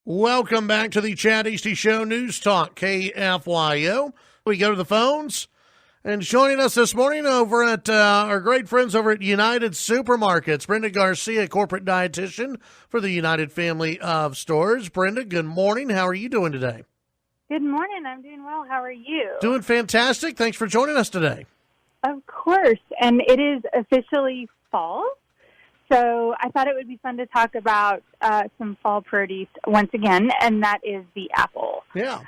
Welcome back to the Chad Hasty Show News Talk, KFYO. We go to the phones, and joining us this morning over at our great friends over at United Supermarkets, Brenda Garcia, corporate dietitian for the United family of stores. Brenda, good morning. How are you doing today? Good morning. I'm doing well. How are you? Doing fantastic. Thanks for joining us today. Of course. And it is officially fall. So I thought it would be fun to talk about some fall produce once again, and that is the apple. Yeah.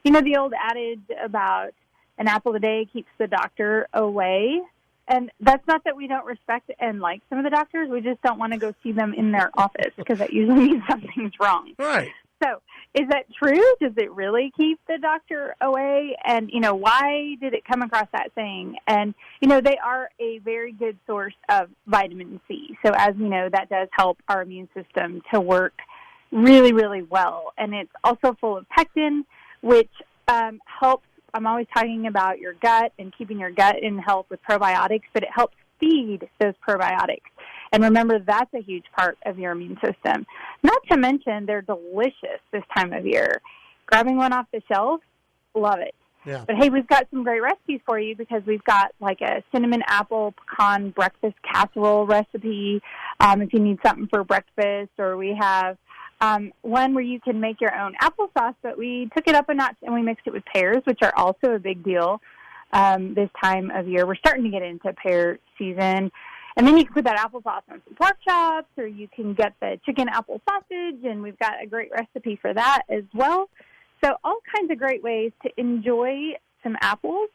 You know the old adage about an apple a day keeps the doctor away? And that's not that we don't respect and like some of the doctors. We just don't want to go see them in their office because that usually means something's wrong. Right. So is that true? Does it really keep the doctor away? And, why did it come across that saying? And, they are a very good source of vitamin C. So as we know, that does help our immune system to work really, really well. And it's also full of pectin, which helps. I'm always talking about your gut and keeping your gut in health with probiotics, but it helps feed those probiotics. And remember, that's a huge part of your immune system. Not to mention, they're delicious this time of year. Grabbing one off the shelf, love it. Yeah. But, hey, we've got some great recipes for you because we've got like a cinnamon apple pecan breakfast casserole recipe if you need something for breakfast. Or we have one where you can make your own applesauce, but we took it up a notch and we mixed it with pears, which are also a big deal this time of year. We're starting to get into pear season. And then you can put that applesauce on some pork chops, or you can get the chicken apple sausage, and we've got a great recipe for that as well. So all kinds of great ways to enjoy some apples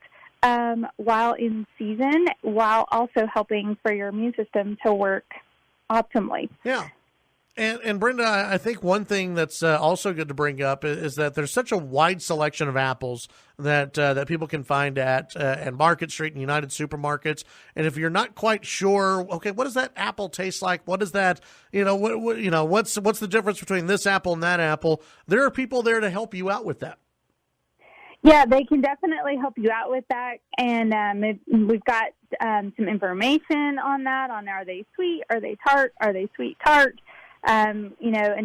while in season, while also helping for your immune system to work optimally. Yeah. And Brenda, I think one thing that's also good to bring up is that there's such a wide selection of apples that people can find at Market Street and United Supermarkets. And if you're not quite sure, okay, what does that apple taste like? What is that? What's the difference between this apple and that apple? There are people there to help you out with that. Yeah, they can definitely help you out with that. And we've got some information on that, on are they sweet, are they tart, are they sweet tart? And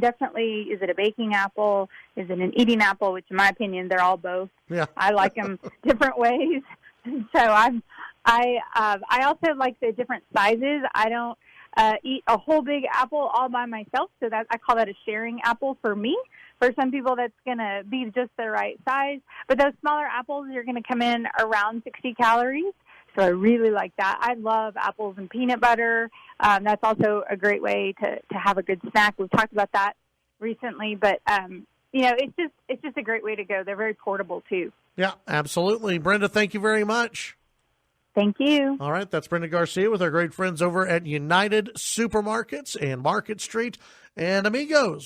definitely, is it a baking apple? Is it an eating apple? Which, in my opinion, they're all both. Yeah. I like them different ways. So I also like the different sizes. I don't eat a whole big apple all by myself, so that I call that a sharing apple for me. For some people, that's going to be just the right size. But those smaller apples, you're going to come in around 60 calories. So I really like that. I love apples and peanut butter. That's also a great way to have a good snack. We've talked about that recently, but it's just a great way to go. They're very portable too. Yeah, absolutely. Brenda, thank you very much. Thank you. All right, that's Brenda Garcia with our great friends over at United Supermarkets and Market Street. And amigos,